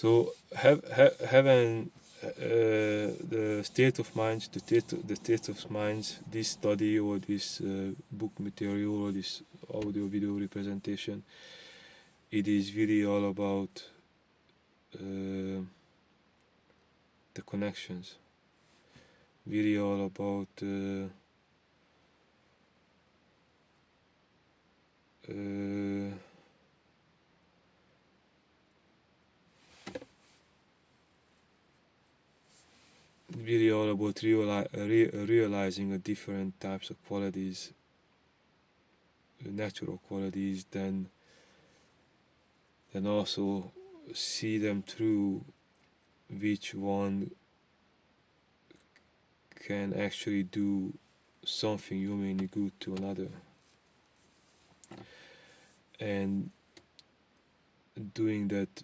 So having the state of mind, the state of mind, this study or this book material or this audio video representation, it is really all about the connections, really all about really all about realizing the different types of qualities, natural qualities, then also see them through which one can actually do something humanly good to another, and doing that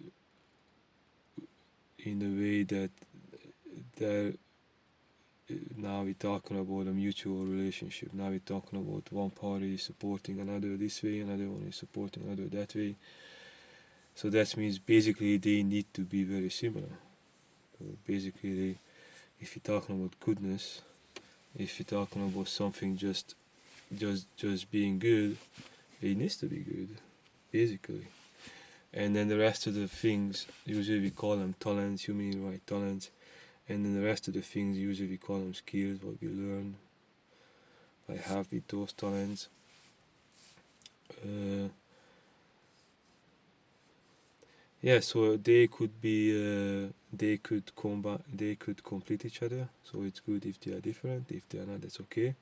in a way that there now we're talking about a mutual relationship. Now we're talking about one party supporting another this way, another one is supporting another that way. So that means basically they need to be very similar. So basically, if you're talking about goodness, if you're talking about something just being good, it needs to be good, basically. And then the rest of the things, usually we call them talents, human right talents. And then the rest of the things, usually we call them skills, what we learn by having those talents. Yeah, so they could be, they could combine, they could complete each other. So it's good if they are different. If they are not, that's okay.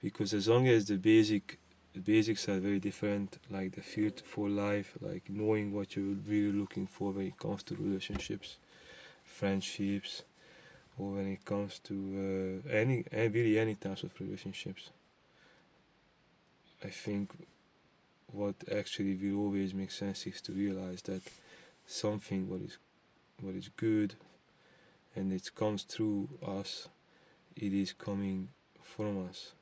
Because as long as the basics are very different, like the field for life, like knowing what you're really looking for when it comes to relationships, friendships, or when it comes to really any types of relationships. I think what actually will always make sense is to realize that something what is good and it comes through us, it is coming from us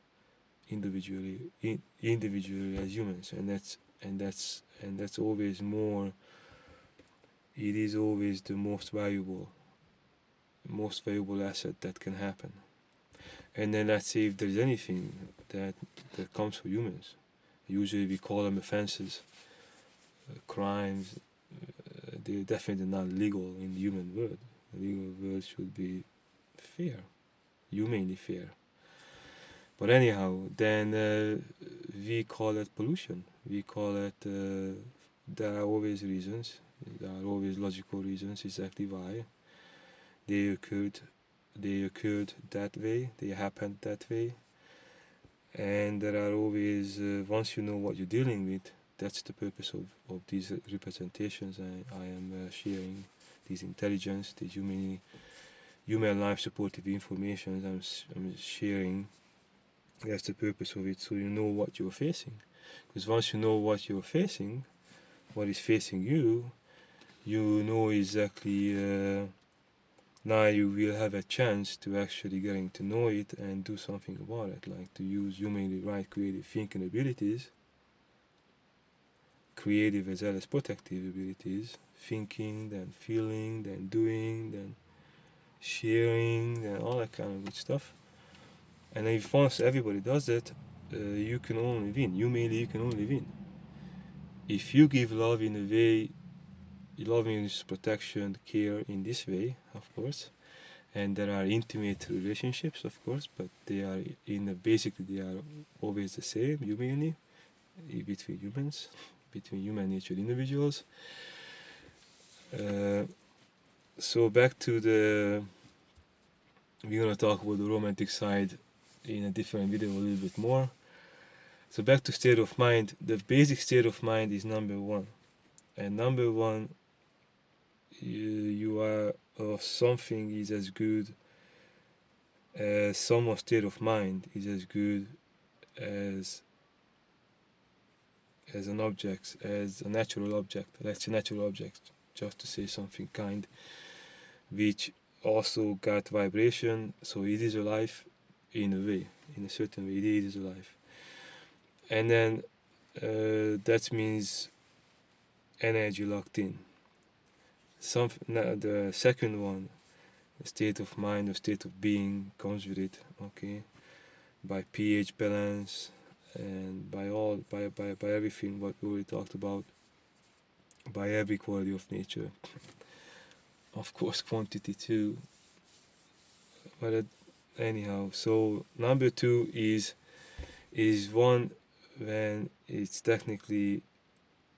individually as humans, and that's always more. It is always the most valuable asset that can happen. And then let's say if there's anything that comes from humans, usually we call them offenses, crimes. They're definitely not legal in the human world. The legal world should be fair, humanly fair. But anyhow, then we call it pollution. We call it. There are always reasons. There are always logical reasons exactly why they occurred. They occurred that way. They happened that way. And there are always once you know what you're dealing with, that's the purpose of these representations I am sharing, these intelligence, these human life supportive information I'm sharing. That's the purpose of it, so you know what you're facing. Because once you know what you're facing, what is facing you, you know exactly. Now you will have a chance to actually getting to know it and do something about it, like to use humanly right creative thinking abilities, creative as well as protective abilities, thinking, then feeling, then doing, then sharing, then all that kind of good stuff. And if once everybody does that, you can only win. Humanly, you can only win. If you give love in a way, love means protection, care in this way, of course. And there are intimate relationships, of course, but they are basically they are always the same humanly, between humans, between human natured individuals. So back to we're gonna talk about the romantic side in a different video a little bit more. So back to state of mind. The basic state of mind is number one, and number one, you are something is as good as someone's state of mind is as good as an object, as a natural object. That's a natural object, just to say something kind, which also got vibration, so it is alive in a way, in a certain way, it is alive. And then that means energy locked in. the second one, the state of mind or state of being, comes with it. Okay, by pH balance and by everything what we already talked about, by every quality of nature. Of course, quantity too. But anyhow, so number two is one when it's technically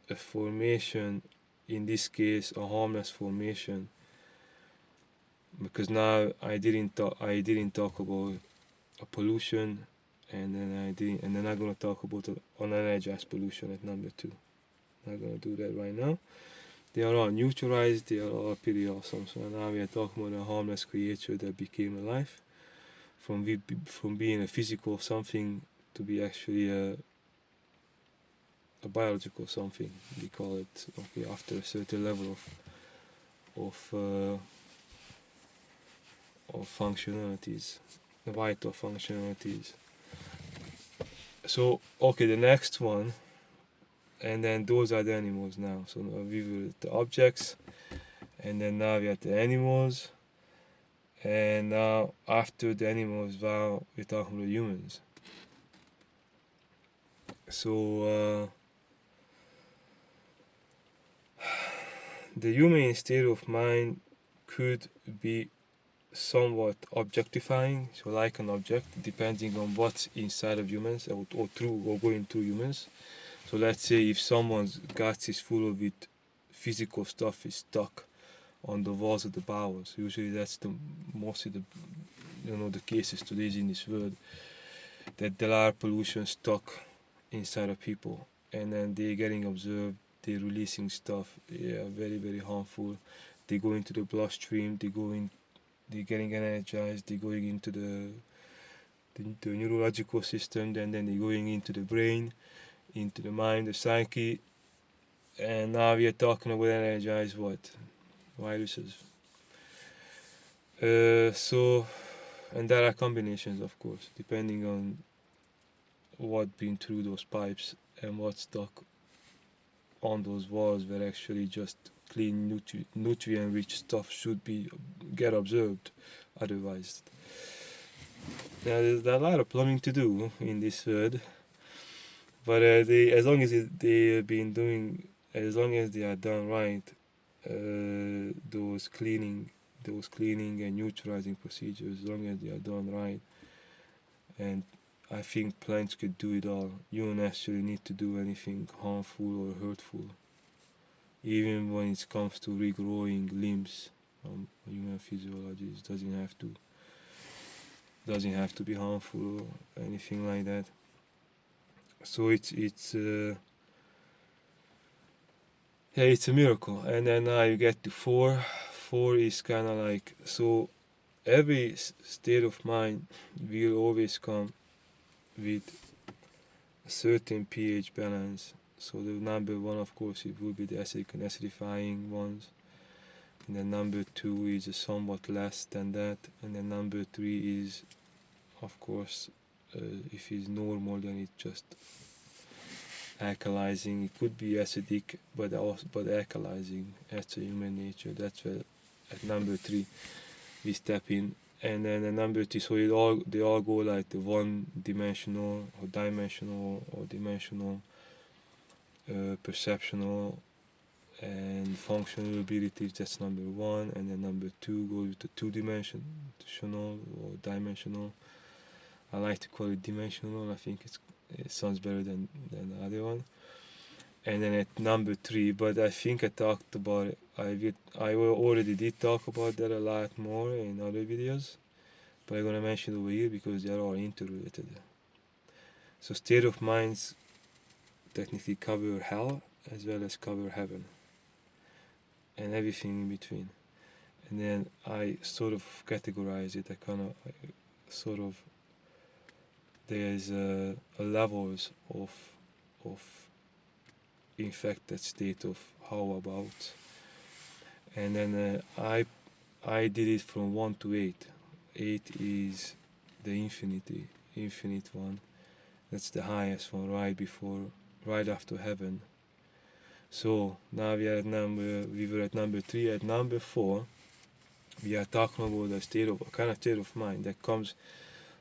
a formation, in this case a harmless formation, because now I didn't talk about a pollution, and then I'm gonna talk about unenergized pollution at number two. I'm gonna do that right now. They are all neutralized, they are all pretty awesome. So now we are talking about a harmless creature that became alive from being a physical something to be actually a biological something. We call it, okay, after a certain level of functionalities, the vital functionalities. So okay, the next one, and then those are the animals now. So now we were the objects, and then now we are the animals, and now after the animals, now we're talking about humans. So the human state of mind could be somewhat objectifying, so like an object, depending on what's inside of humans or through or going through humans. So let's say if someone's gut is full of it, physical stuff is stuck on the walls of the bowels. Usually that's the mostly the cases today in this world, that there are pollution stuck inside of people, and then they're getting observed, they're releasing stuff, yeah, very very harmful. They go into the bloodstream, they're getting energized, they're going into the neurological system, and then they're going into the brain, into the mind, the psyche, and now we are talking about energized what? Viruses. So, and there are combinations, of course, depending on what been through those pipes and what's stuck on those walls, where actually just clean nutrient-rich stuff should be get observed. Otherwise, now there's a lot of plumbing to do in this world, but as long as they have been doing, as long as they are done right, those cleaning and neutralizing procedures, as long as they are done right, and I think plants could do it all. You don't actually need to do anything harmful or hurtful, even when it comes to regrowing limbs. Human physiology doesn't have to be harmful or anything like that. So it's a miracle. And then now you get to four. Four is kind of like, so every state of mind will always come with a certain pH balance. So the number one, of course, it will be the acidic and acidifying ones. And then number two is somewhat less than that. And then number three is, of course, if it's normal, then it's just alkalizing. It could be acidic, but alkalizing. That's a human nature. That's where at number three we step in. And then at number three, so they all go like the one-dimensional or dimensional or dimensional, perceptional and functional abilities. That's number one. And then number two goes to two-dimensional or dimensional. I like to call it dimensional. I think it sounds better than the other one. And then at number three, but I think I talked about it. I already did talk about that a lot more in other videos, but I'm gonna mention it over here because they are all interrelated. So state of minds technically cover hell as well as cover heaven and everything in between. And then I sort of categorize it. There's levels of infected state of how about, and then I did it from 1 to 8. 8 is the infinite one. That's the highest one, right after heaven. So now we were at number 3. At number 4, we are talking about a kind of state of mind that comes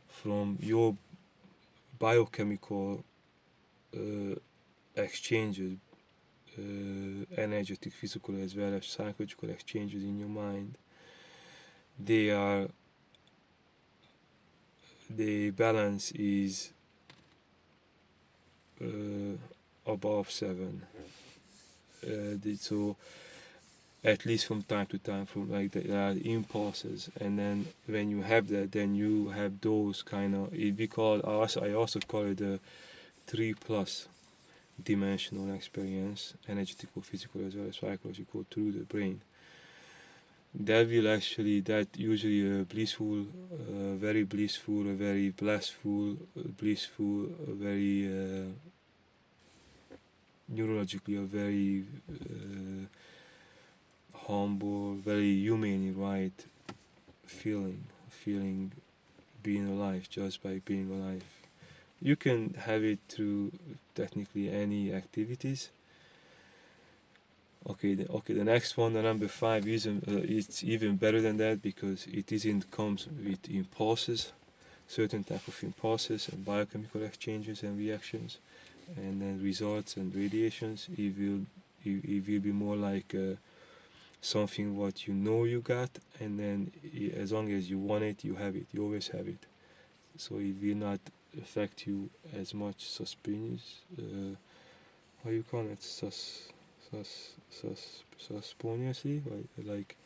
from your biochemical exchanges, energetic, physical, as well as psychological exchanges in your mind. The balance is above 7. So at least from time to time, from like the impulses, and then when you have that, then you have those kind of, I also call it a 3 plus dimensional experience, energetical, physical, as well as psychological, through the brain. That usually a blissful, very blissful, a very blissful, a very neurologically, a very humble, very humane, right feeling being alive just by being alive. You can have it through technically any activities. Okay, the next one, the number 5, it's even better than that, because comes with impulses, certain type of impulses and biochemical exchanges and reactions, and then results and radiations. It will be more like something what you know you got, and then as long as you want it, you have it. You always have it. So it will not affect you as much how you call it, spontaneously, like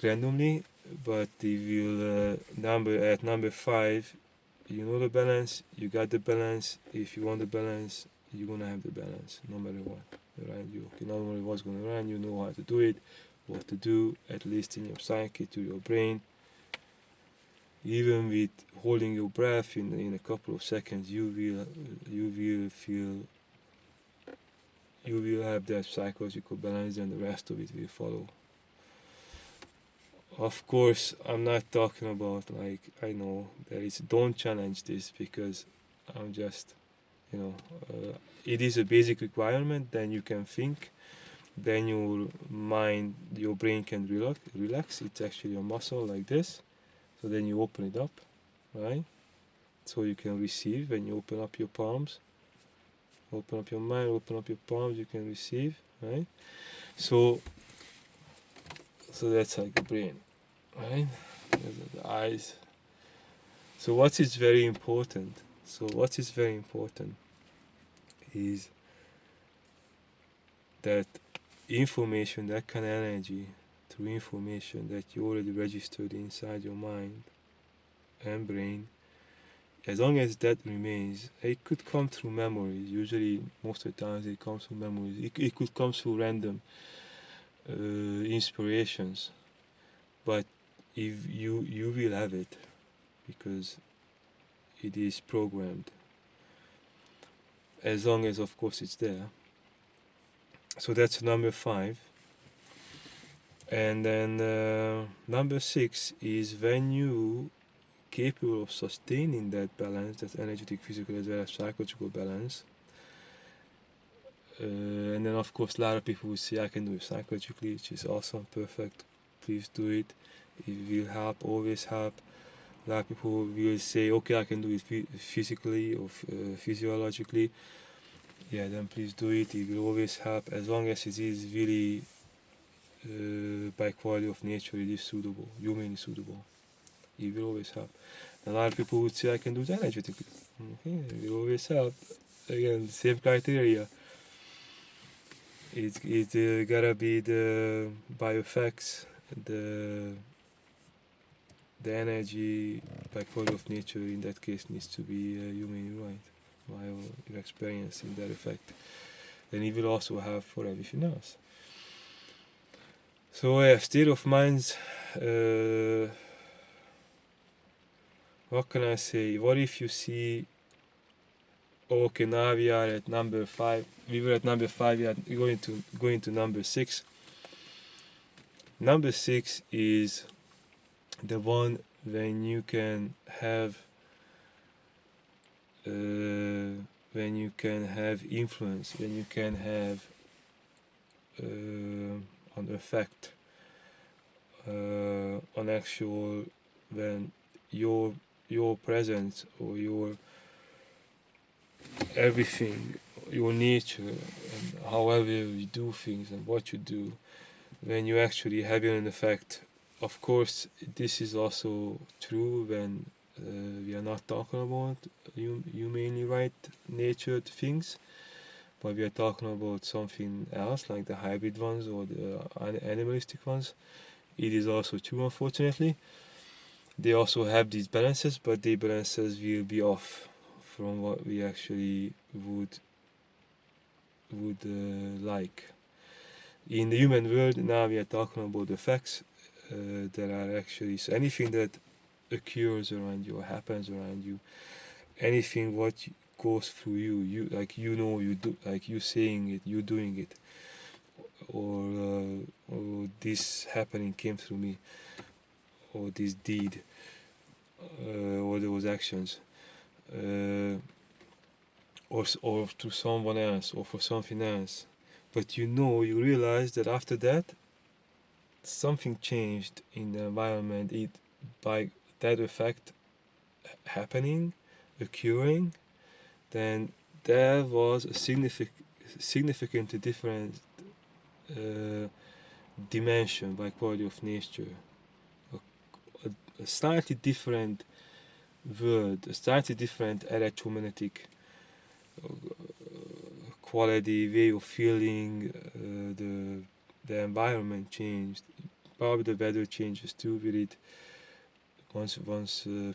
randomly, but it will at number 5, you know the balance, you got the balance. If you want the balance, you're gonna have the balance no matter what around you. Okay, not only what's going around, you know how to do it, what to do, at least in your psyche, to your brain. Even with holding your breath in a couple of seconds, you will feel, you will have that psychological balance, and the rest of it will follow. Of course, I'm not talking about, like, I know don't challenge this, because I'm just, it is a basic requirement. Then you can think, then your mind, your brain can relax. It's actually a muscle like this. So then you open it up, right? So you can receive. When you open up your palms, open up your mind, open up your palms, you can receive, right? So that's like the brain, right? The eyes. So what is very important? Is that information, that kind of energy, through information that you already registered inside your mind and brain, as long as that remains, it could come through memories. Usually, most of the times, it comes through memories. It could come through random inspirations, but if you will have it, because it is programmed, as long as, of course, it's there. So that's number 5. And then number 6 is when you capable of sustaining that balance, that energetic, physical, as well as psychological balance. And then, of course, a lot of people will say, I can do it psychologically, which is awesome, perfect. Please do it. It will help, always help. A lot of people will say, okay, I can do it physically or physiologically. Yeah, then please do it. It will always help, as long as it is really by quality of nature, it is suitable, humanly suitable. It will always help. And a lot of people would say, I can do it energetically. Okay, it will always help. Again, same criteria. It gotta be the bioeffects, the energy by quality of nature. In that case, needs to be humanly right, while you're experiencing that effect. Then it will also have for everything else. So state of minds. What can I say? What if you see? Okay, now we are at number 5. We were at number 5. We are going to number 6. Number 6 is the one when you can have influence, when you can have on effect, on actual, when your presence or your everything, your nature, and however you do things and what you do, when you actually have an effect. Of course, this is also true when we are not talking about humanly right natured things, but we are talking about something else like the hybrid ones or the animalistic ones. It is also true, unfortunately. They also have these balances, but the balances will be off from what we actually would like. In the human world, now we are talking about the facts that are actually, so anything that occurs around you or happens around you, anything what goes through you, you do, like you saying it, you doing it, or this happening came through me, or this deed, or those actions, or to someone else, or for something else. But you realize that after that, something changed in the environment. By that effect happening, occurring, then there was a significant different dimension by quality of nature, a slightly different world, a slightly different electromagnetic quality, way of feeling. The environment changed. Probably the weather changes too with it. Once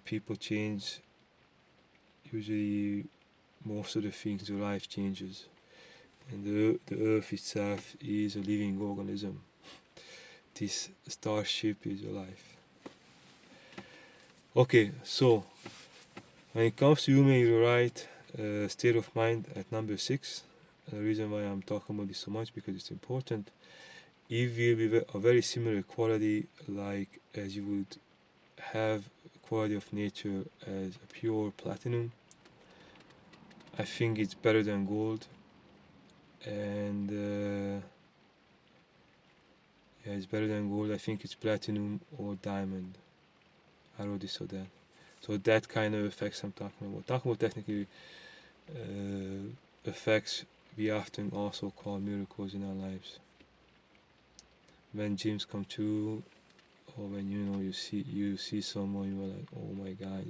people change, usually most of the things in life changes, and the earth itself is a living organism. This starship is alive. Okay, so when it comes to human right state of mind at number 6, the reason why I'm talking about this so much because it's important. It will be a very similar quality, like as you would have quality of nature as a pure platinum. I think it's better than gold, and yeah, it's better than gold. I think it's platinum or diamond. I already saw that. So that kind of effects I'm talking about. Talking about technically effects we often also call miracles in our lives. When dreams come true, or when you see someone, you are like, oh my God,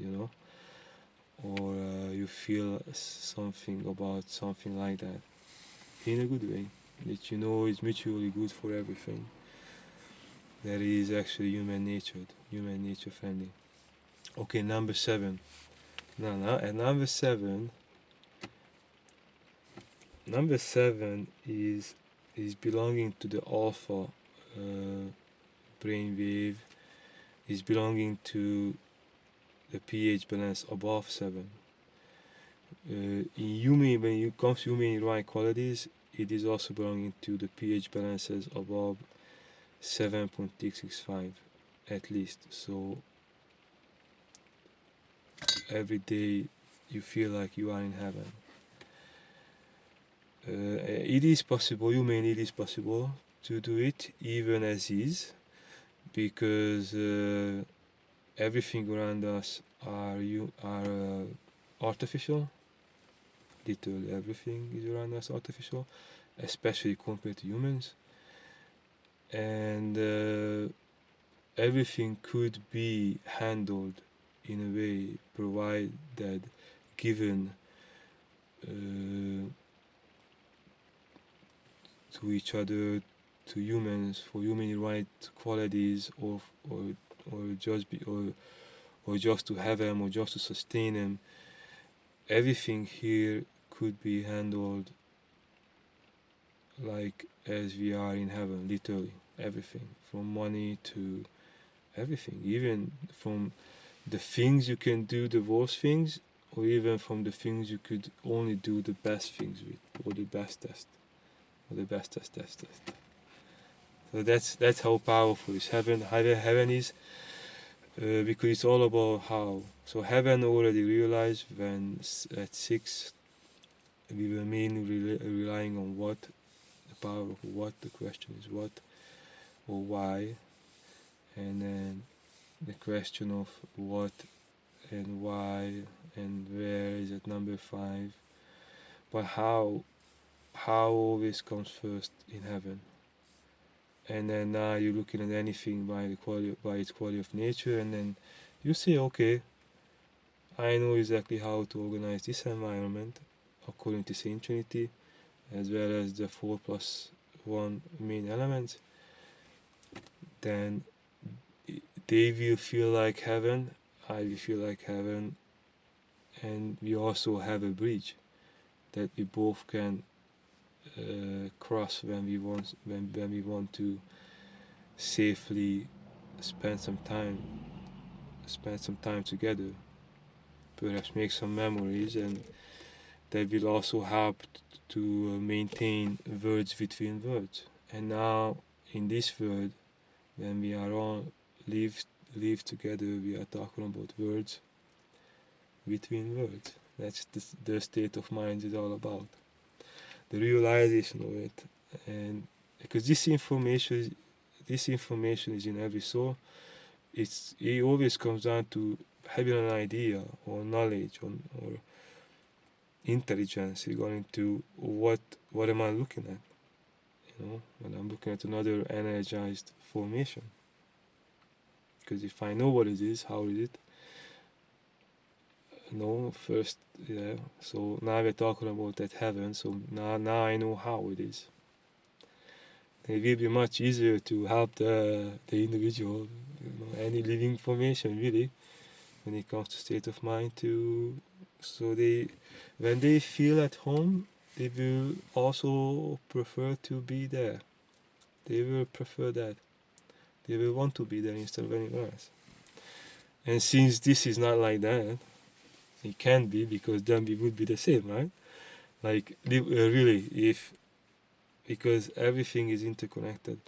or you feel something about something like that in a good way, that is mutually good for everything. That is actually human nature friendly. Okay, number 7. Now at number 7 is belonging to the alpha brainwave, is belonging to the pH balance above 7. In human, when it comes to human right qualities, it is also belonging to the pH balances above 7.665 at least. So every day you feel like you are in heaven. It is possible, it is possible to do it even as is, because everything around us are artificial. Literally everything is around us artificial, especially compared to humans, and everything could be handled in a way provided given to each other, to humans, for human right qualities, or just to have them, or just to sustain them. Everything here could be handled like as we are in heaven, literally everything, from money to everything, even from the things you can do the worst things, or even from the things you could only do the best things with, or the best test, or the best test. So that's how powerful is heaven. Heaven is, because it's all about how. So heaven already realized when at 6 we were mainly relying on what the power of what. The question is what or why, and then the question of what and why and where is at number 5. But how always comes first in heaven. And then now you're looking at anything by its quality of nature, and then you say, okay, I know exactly how to organize this environment according to Saint Trinity, as well as the 4+1 main elements. Then they will feel like heaven, I will feel like heaven, and we also have a bridge that we both can cross when we want to safely spend some time together, perhaps make some memories, and that will also help to maintain words between words. And now in this world, when we are all live together, we are talking about words between words. That's the state of mind is all about, the realization of it. And because this information is in every soul, it always comes down to having an idea or knowledge or intelligence regarding to what am I looking at. When I'm looking at another energized formation, because if I know what it is, how is it, first, yeah. So now we're talking about that heaven, so now I know how it is. It will be much easier to help the individual, any living formation really, when it comes to state of mind, so when they feel at home, they will also prefer to be there. They will prefer that. They will want to be there instead of anywhere else. And since this is not like that, it can't be, because then we would be the same, right? Like really, because everything is interconnected.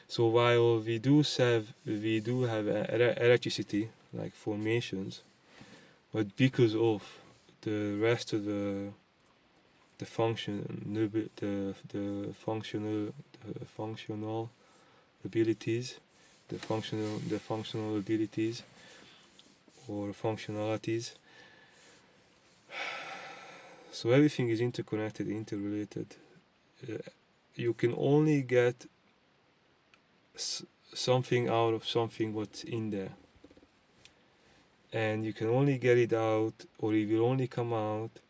So while we do have electricity, like formations, but because of the rest of the functional abilities, the functional abilities or functionalities. So everything is interconnected, interrelated. You can only get something out of something what's in there, and you can only get it out, or it will only come out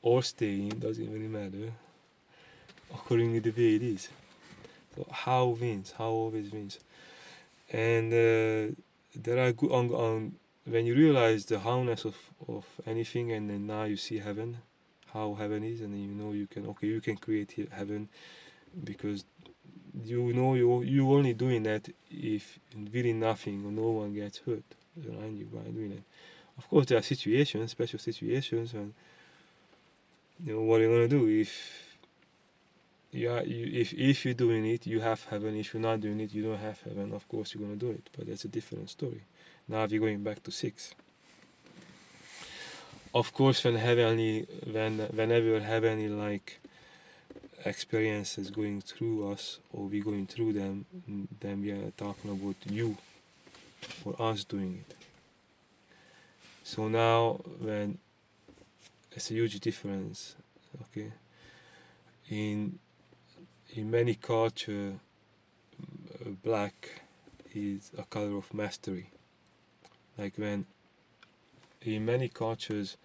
or stay in, doesn't really matter, according to the way it is. So how always wins. And there are good when you realize the howness of anything, and then now you see heaven, how heaven is, and then you can create heaven, because you only doing that if really nothing or no one gets hurt around you by doing it. Of course, there are special situations, when what are you gonna do if you're doing it, you have heaven. If you're not doing it, you don't have heaven. Of course, you're gonna do it, but that's a different story. Now we're going back to 6. Of course, whenever heavenly like experiences going through us, or we going through them, then we are talking about you or us doing it. So now, when it's a huge difference, okay. In many culture, black is a color of mastery. Like when in many cultures,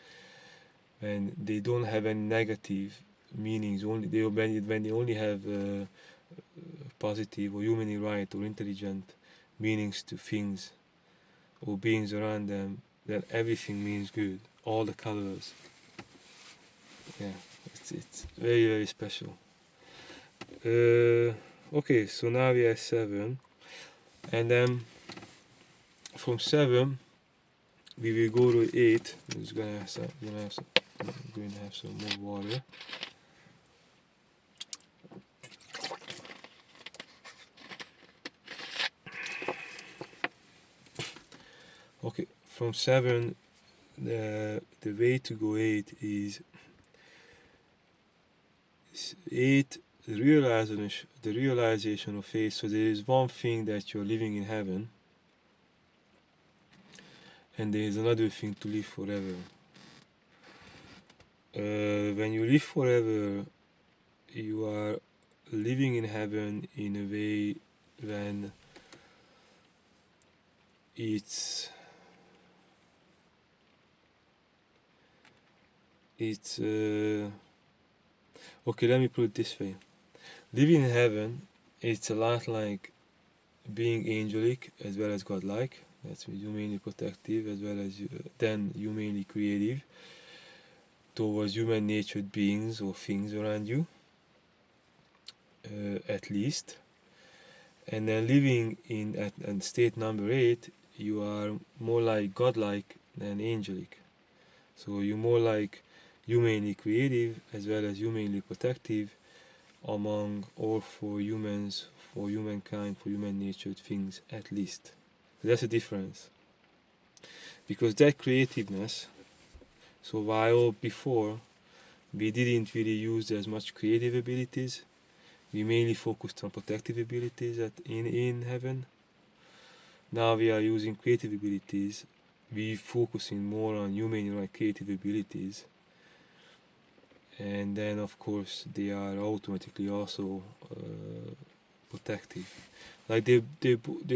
when they don't have any negative meanings, when they only have positive or humanly right or intelligent meanings to things or beings around them, then everything means good. All the colors. Yeah, it's very, very special. Okay, so now we are 7, and then from 7 we will go to 8. I'm just gonna have some more water. Okay, from 7, the way to go 8 is 8 the realization of faith. So there is one thing that you're living in heaven, and there is another thing to live forever. When you live forever, you are living in heaven in a way when it's okay, let me put it this way. Living in heaven, it's a lot like being angelic as well as godlike. That's humanly protective as well as then humanly creative towards human natured beings or things around you, at least. And then living in at state number 8, you are more like godlike than angelic. So you're more like humanly creative as well as humanly protective among all for humans, for humankind, for human natured things at least. That's a difference. Because that creativeness, so while before we didn't really use as much creative abilities, we mainly focused on protective abilities in heaven. Now we are using creative abilities. We focusing more on human like creative abilities, and then of course they are automatically also protective. Like they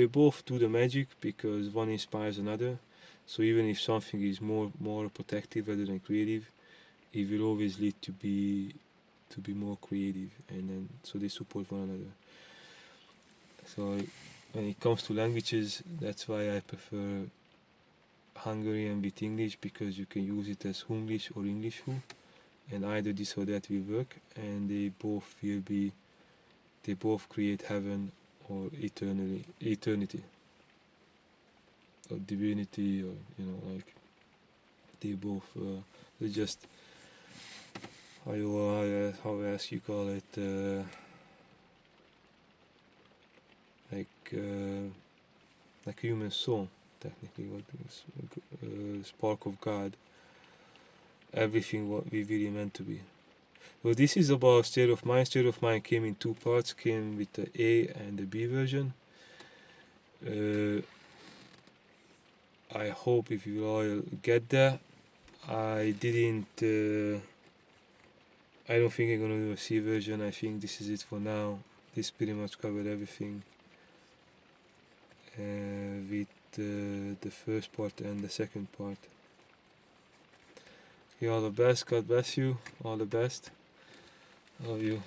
both do the magic because one inspires another. So even if something is more protective rather than creative, it will always lead to be more creative, and then so they support one another. So when it comes to languages, that's why I prefer Hungarian with English, because you can use it as Hunglish or English, and either this or that will work, and they both create heaven or eternity or divinity, or like they both they just how else you call it, like human soul, technically, what is spark of God, everything what we really meant to be. So this is about state of mind. State of mind came in two parts, came with the A and the B version. I hope if you all get that. I don't think I'm gonna do a C version. I think this is it for now. This pretty much covered everything with the first part and the second part. Okay, all the best. God bless you. All the best. Love you.